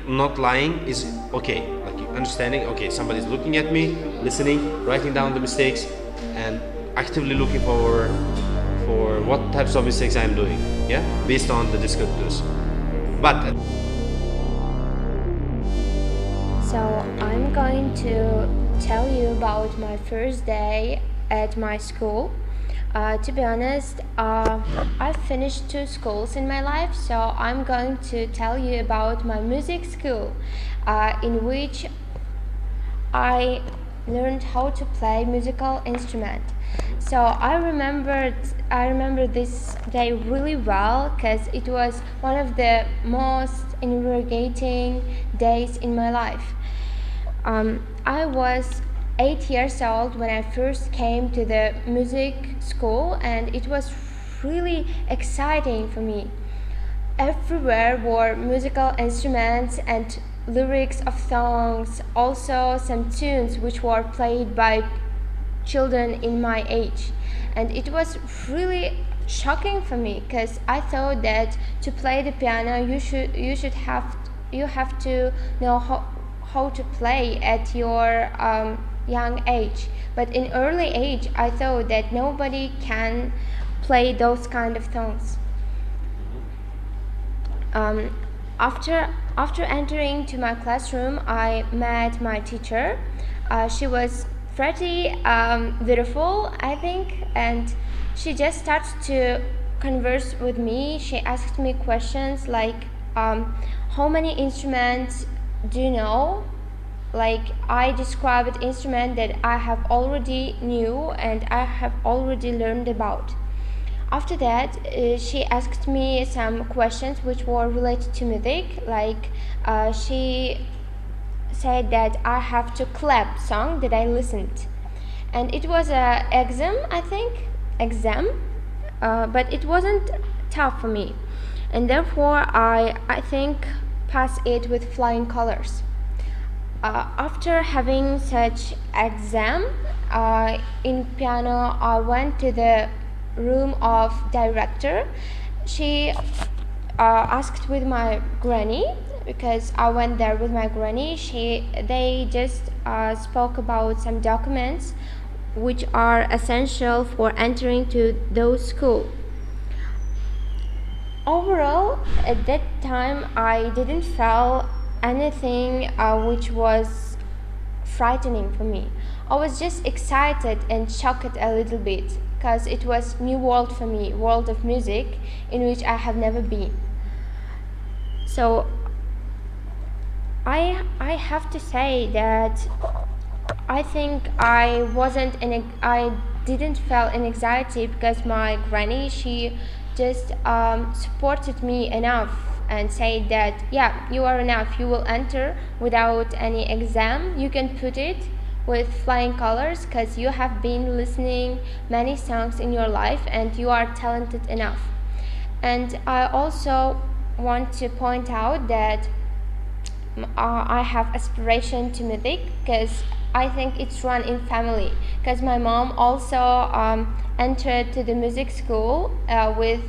not lying is okay. Like understanding, okay, somebody's looking at me, listening, writing down the mistakes, and actively looking for what types of mistakes I'm doing. Yeah, based on the descriptors. But So I'm going to tell you about my first day at my school. To be honest, I've finished 2 schools in my life, so I'm going to tell you about my music school, in which I learned how to play musical instrument. So I remember this day really well because it was one of the most invigorating days in my life. I was 8 years old when I first came to the music school, and it was really exciting for me. Everywhere were musical instruments and lyrics of songs, also some tunes which were played by children in my age. And it was really shocking for me because I thought that to play the piano you have to know how to play at your young age. But in early age I thought that nobody can play those kind of songs. After entering to my classroom, I met my teacher. She was pretty beautiful, I think, and she just started to converse with me. She asked me questions like, how many instruments do you know? Like, I described instrument that I have already knew and I have already learned about. After that, she asked me some questions which were related to music, like she said that I have to clap song that I listened, and it was a exam, but it wasn't tough for me, and therefore I think passed it with flying colors. After having such exam in piano, I went to the room of director. She asked with my granny, because I went there with my granny. They just spoke about some documents which are essential for entering to those school. Overall, at that time, I didn't feel anything which was frightening for me. I was just excited and shocked a little bit because it was new world for me, world of music in which I have never been. So I have to say that I think I didn't feel an anxiety because my granny, she just supported me enough and said that, yeah, you are enough, you will enter without any exam, you can put it with flying colors because you have been listening many songs in your life and you are talented enough. And I also want to point out that I have aspiration to music because I think it's run in family, because my mom also entered to the music school with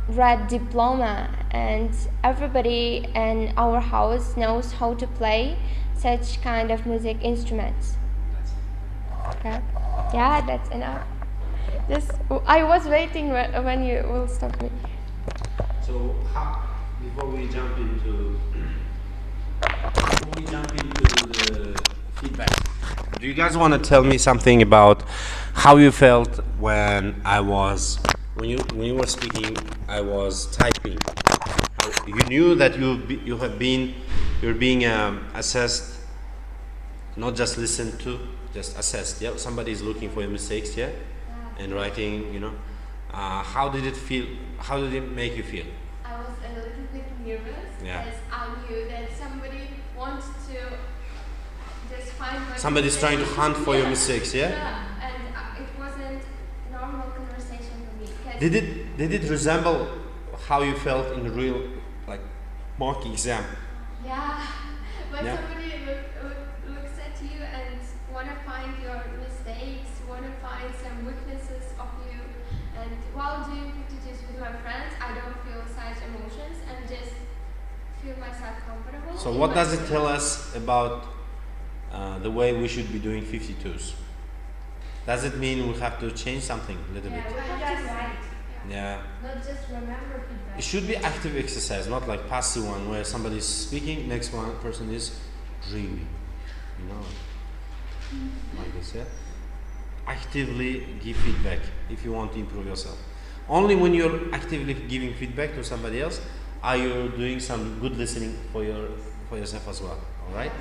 red diploma, and everybody in our house knows how to play such kind of music instruments. Okay. Yeah, that's enough. Just I was waiting when you will stop me. so before we jump into the feedback, do you guys want to tell me something about how you felt when you were speaking? I was typing. You knew that you're being assessed, not just listened to, just assessed. Yeah, somebody is looking for your mistakes. Yeah, and writing. How did it feel? How did it make you feel? I was a little bit nervous Yeah. because I knew that somebody wants to just find my Somebody's mistakes. trying to hunt for your mistakes. Yeah. Yeah, and it wasn't normal conversation for me. 'Cause Did it resemble how you felt in the real mock exam? yeah, when Yeah. somebody looks at you and wanna find your mistakes, wanna find some weaknesses of you, and while doing activities with my friends, I don't feel such emotions. I'm just feel myself comfortable. So what does it tell us about the way we should be doing 52s? Does it mean we have to change something a little bit? We have to write. Yeah. Not just remember feedback. It should be active exercise, not like passive one where somebody is speaking, next one person is dreaming. You know, like this, yeah. Actively give feedback if you want to improve yourself. Only when you're actively giving feedback to somebody else are you doing some good listening for yourself as well. All right.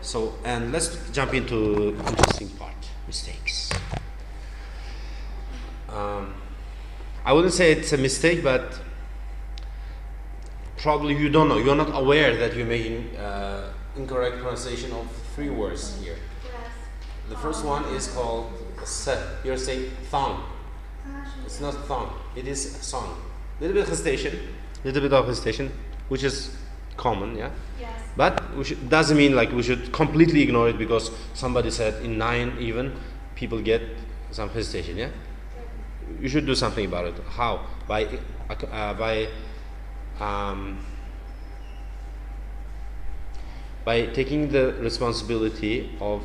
So, and let's jump into interesting part: mistakes. I wouldn't say it's a mistake, but probably you don't know. You're not aware that you're making incorrect pronunciation of 3 words here. Yes. The first one is called se. You're saying thong. It's not thong. It is song. Little bit of hesitation, which is common, yeah. Yes. But doesn't mean like we should completely ignore it because somebody said in 9 even people get some hesitation, yeah. You should do something about it. How? By taking the responsibility of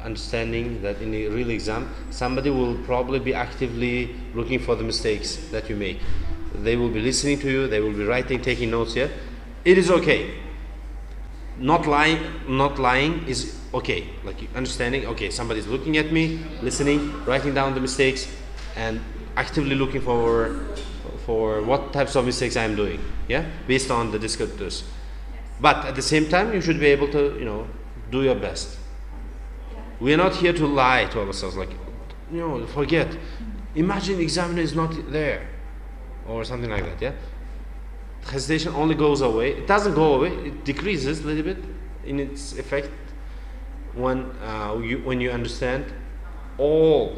understanding that in a real exam somebody will probably be actively looking for the mistakes that you make. They will be listening to you, they will be writing, taking notes here. It is okay. Not lying is okay. Like understanding, okay, somebody's looking at me, listening, writing down the mistakes, and actively looking for what types of mistakes I am doing, yeah, based on the descriptors. But at the same time, you should be able to, do your best. We are not here to lie to ourselves, like, forget. Imagine the examiner is not there, or something like that, yeah. Hesitation only goes away. It doesn't go away. It decreases a little bit in its effect when you understand all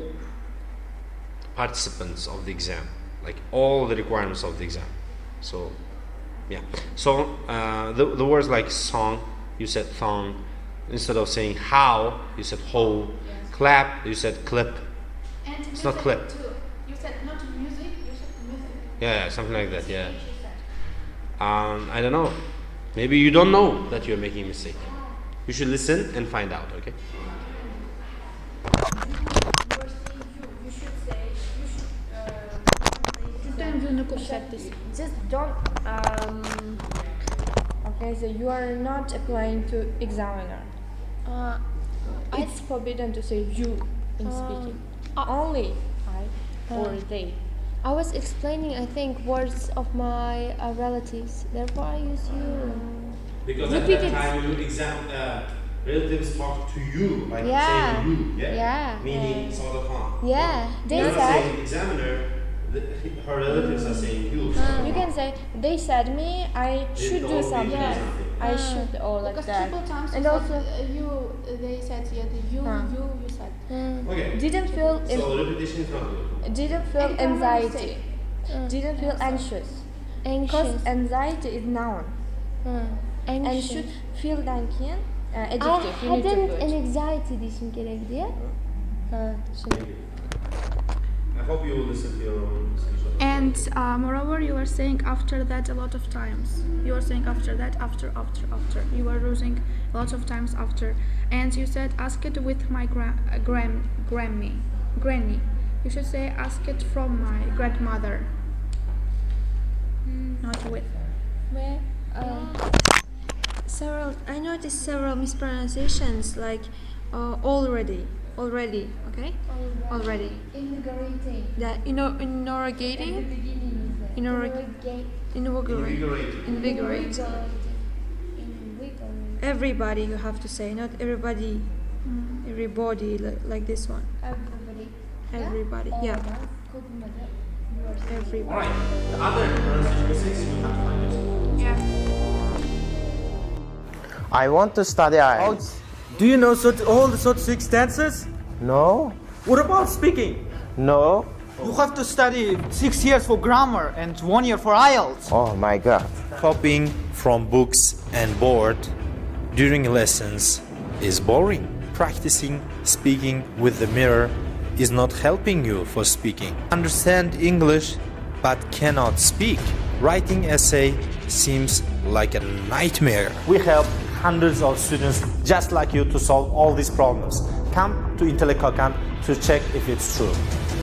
participants of the exam, like all the requirements of the exam. So, yeah. So the words like song, you said thong. Instead of saying how, you said how. Yes. Clap, you said clip. And it's not clip. Too. You said not music, you said music. Yeah, something like that. Yeah. I don't know. Maybe you don't know that you're making a mistake. You should listen and find out. Okay. Just don't. Okay, so you are not applying to examiner. It's forbidden to say you in speaking. Only I or they. I was explaining, I think, words of my relatives. Therefore, I use you. Because at that time, relatives talk to you, like saying you, yeah? Meaning sort of harm. Yeah, they You're said. not saying examiner, her relatives are saying you. You can say, they said me, I should do something. I should, or like because that. triple times And you also, said, they said you said. Okay. Didn't feel So repetition is not good. didn't feel anxiety. Didn't feel anxious. Because anxiety is noun. And should feel derken adjective. You need to put. anxiety diyişim gerekti ya. I hope you will listen to your own speech. And moreover, you are saying after that a lot of times. You are saying after that, after. You are using a lot of times after. And you said, ask it with my granny. You should say, ask it from my grandmother. Not with. Where? I noticed several mispronunciations like already, okay? Already. Invigorating. That inaugurating. Invigorate. Everybody you have to say, not everybody. Everybody like this one. Everybody. Yeah. Everybody. Alright, the other pronunciation mistakes you have to find yourself. Yeah. I want to study IELTS. Do you know all the 6 tenses? No? What about speaking? No? You have to study 6 years for grammar and 1 year for IELTS. Oh my god. Copying from books and board during lessons is boring. Practicing speaking with the mirror is not helping you for speaking. Understand English but cannot speak. Writing essay seems like a nightmare. We help hundreds of students just like you to solve all these problems. Come to Intellect Camp to check if it's true.